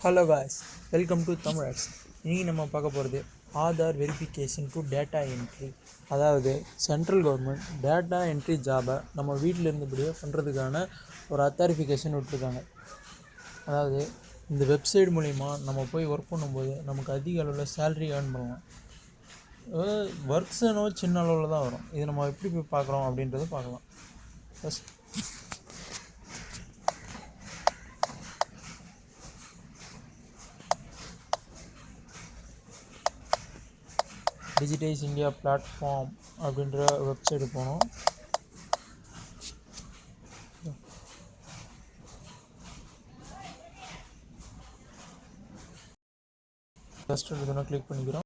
Hello guys, welcome to தமிழர்ஸ். இன்றைக்கி நம்ம பார்க்க போகிறது Aadhaar verification to data entry. அதாவது சென்ட்ரல் கவர்மெண்ட் டேட்டா என்ட்ரி ஜாபை நம்ம வீட்டில் இருந்தபடியே பண்ணுறதுக்கான ஒரு அத்தாரிஃபிகேஷன் விட்டுருக்காங்க. அதாவது இந்த வெப்சைட் மூலிமா நம்ம போய் ஒர்க் பண்ணும்போது நமக்கு அதிக அளவில் சேலரி ஏர்ன் பண்ணலாம். ஒர்க்ஸ் என்னவோ சின்ன அளவில் தான் வரும். இது நம்ம எப்படி போய் பார்க்குறோம் அப்படின்றத பார்க்கலாம். ஃபஸ்ட் டிஜிட்டைஸ் இந்தியா பிளாட்ஃபார்ம் அப்படின்ற வெப்சைட்டு போனோம். ஃபஸ்ட் எடுத்தோன்னா கிளிக் பண்ணிக்கிறோம்.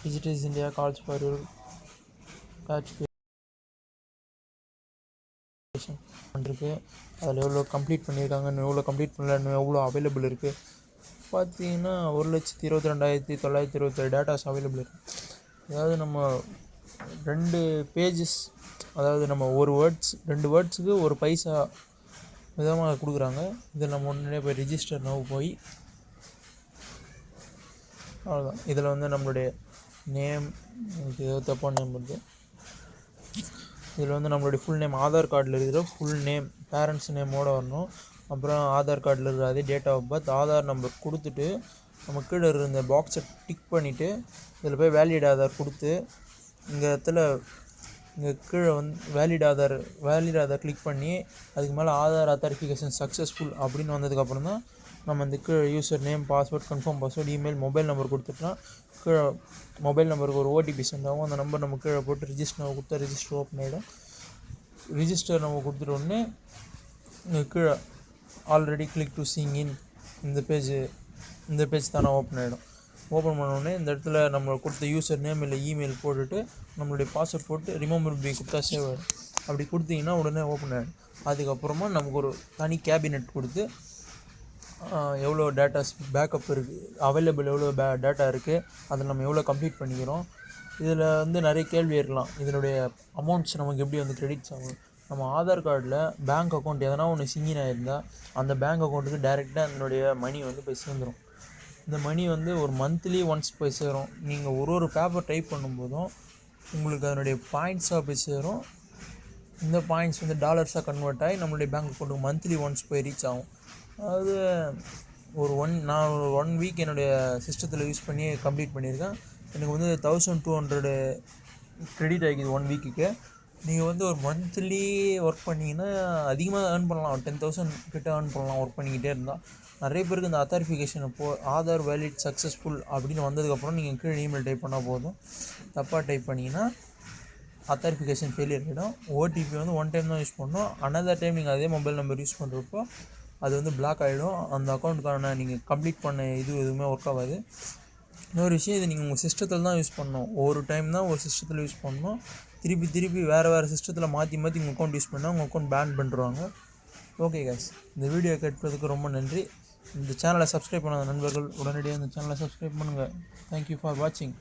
Digitize India calls for your இருக்குது. அதில் எவ்வளோ கம்ப்ளீட் பண்ணியிருக்காங்க, எவ்வளோ கம்ப்ளீட் பண்ணல, எவ்வளோ அவைலபிள் இருக்குது பார்த்தீங்கன்னா 1,22,927 டேட்டாஸ் அவைலபிள் இருக்குது. அதாவது நம்ம 2 பேஜஸ், அதாவது நம்ம ரெண்டு வேர்ட்ஸுக்கு ஒரு பைசா விதமாக கொடுக்குறாங்க. இதில் நம்ம உடனே போய் ரிஜிஸ்டர் நவ் போய் அவ்வளோதான். இதில் வந்து நம்மளுடைய நேம், எனக்கு ஏதோ தப்பான நேம் இருக்குது. இதில் வந்து நம்மளுடைய ஃபுல் நேம், ஆதார் கார்டில் இருக்கிற ஃபுல் நேம், பேரண்ட்ஸ் நேமோடு வரணும். அப்புறம் ஆதார் கார்டில் இருக்கிற அதே date of birth, Aadhaar number கொடுத்துட்டு நம்ம கீழே இருந்த பாக்ஸை டிக் பண்ணிவிட்டு இதில் போய் வேலிட் ஆதார் கொடுத்து இங்கே கீழே வந்து வேலிட் ஆதார் கிளிக் பண்ணி அதுக்கு மேலே ஆதார் அத்தாரிஃபிகேஷன் சக்ஸஸ்ஃபுல் அப்படின்னு வந்ததுக்கப்புறம் தான் நம்ம இந்த கீழே user name, password, confirm password, email, mobile number கொடுத்துட்டோம்னா கீழே மொபைல் நம்பருக்கு ஒரு ஓடிபி சென்ட் ஆகும். அந்த நம்பர் நம்ம கீழே போட்டு ரிஜிஸ்டர் கொடுத்தா ரிஜிஸ்டர் ஓப்பன் ஆகிடும். ரிஜிஸ்டர் நம்ம கொடுத்துட்ட உடனே இங்கே கீழே ஆல்ரெடி கிளிக் டு சிங் இன் இந்த பேஜ் தானே ஓப்பன் ஆகிடும். ஓப்பன் பண்ணோடனே இந்த இடத்துல நம்ம கொடுத்த யூசர் நேம் இல்லை இமெயில் போட்டுட்டு நம்மளுடைய பாஸ்வேர்ட் போட்டு ரிமெம்பர் பி கொடுத்தா சேவ் ஆகிடும். அப்படி கொடுத்தீங்கன்னா உடனே ஓப்பன் ஆகிடும். அதுக்கப்புறமா நமக்கு ஒரு தனி கேபினெட் கொடுத்து எவ்வளோ டேட்டாஸ் பேக்கப் இருக்குது, அவைலபிள் எவ்வளோ டேட்டா இருக்குது, அதில் நம்ம எவ்வளோ கம்ப்ளீட் பண்ணிக்கிறோம். இதில் வந்து நிறைய கேள்வி இருக்கலாம். இதனுடைய அமௌண்ட்ஸ் நமக்கு எப்படி வந்து கிரெடிட்ஸ் ஆகும். நம்ம ஆதார் கார்டில் பேங்க் அக்கௌண்ட் எதனா ஒன்று சிங்கின் ஆகிருந்தால் அந்த பேங்க் அக்கௌண்ட்டுக்கு டைரெக்டாக அதனுடைய மணி வந்து போய் சேர்ந்துடும். இந்த மணி வந்து ஒரு மந்த்லி ஒன்ஸ் போய் சேரும். நீங்கள் ஒரு பேப்பர் டைப் பண்ணும்போதும் உங்களுக்கு அதனுடைய பாயிண்ட்ஸாக போய் சேரும். இந்த பாயிண்ட்ஸ் வந்து டாலர்ஸாக கன்வெர்ட் ஆகி நம்மளுடைய பேங்க் அக்கௌண்ட்டுக்கு மந்த்லி ஒன்ஸ் போய் ரீச் ஆகும். அதாவது நான் ஒரு 1 வீக் என்னுடைய சிஸ்டத்தில் யூஸ் பண்ணி கம்ப்ளீட் பண்ணியிருக்கேன். எனக்கு வந்து 1200 கிரெடிட் ஆகிக்குது 1 வீக்குக்கு. நீங்கள் வந்து ஒரு மந்த்லி ஒர்க் பண்ணிங்கன்னா அதிகமாக ஏர்ன் பண்ணலாம். 10,000 கிட்ட ஏர்ன் பண்ணலாம் ஒர்க் பண்ணிக்கிட்டே இருந்தால். நிறைய பேருக்கு இந்த அத்தாரிஃபிகேஷன் ஆதார் வேலிட் சக்ஸஸ்ஃபுல் அப்படின்னு வந்ததுக்கப்புறம் நீங்கள் கீழே இமெயில் டைப் பண்ணால் போதும். தப்பாக டைப் பண்ணிங்கன்னா அத்தாரிஃபிகேஷன் ஃபெயிலியர் ஆகிடும். ஓடிபி வந்து 1 டைம் தான் யூஸ் பண்ணணும். அனதர் டைம் நீங்கள் அதே மொபைல் நம்பர் யூஸ் பண்ணுறப்போ அது வந்து பிளாக் ஆகிடும். அந்த அக்கௌண்ட்டுக்கான நீங்கள் கம்ப்ளீட் பண்ண எதுவுமே ஒர்க் ஆகாது. இன்னொரு விஷயம், இது நீங்கள் உங்கள் சிஸ்டத்தில் தான் யூஸ் பண்ணணும். ஒரு டைம் தான் ஒரு சிஸ்டத்தில் யூஸ் பண்ணணும். திருப்பி வேறு சிஸ்டத்தில் மாற்றி உங்கள் அக்கௌண்ட் யூஸ் பண்ணால் உங்கள் அக்கௌண்ட் பேன் பண்ணிடுவாங்க. ஓகே கைஸ், இந்த வீடியோ கேட்பதுக்கு ரொம்ப நன்றி. இந்த சேனலை சப்ஸ்கிரைப் பண்ணாத நண்பர்கள் உடனடியாக இந்த சேனலை சப்ஸ்கிரைப் பண்ணுங்கள். தேங்க்யூ ஃபார் வாட்சிங்.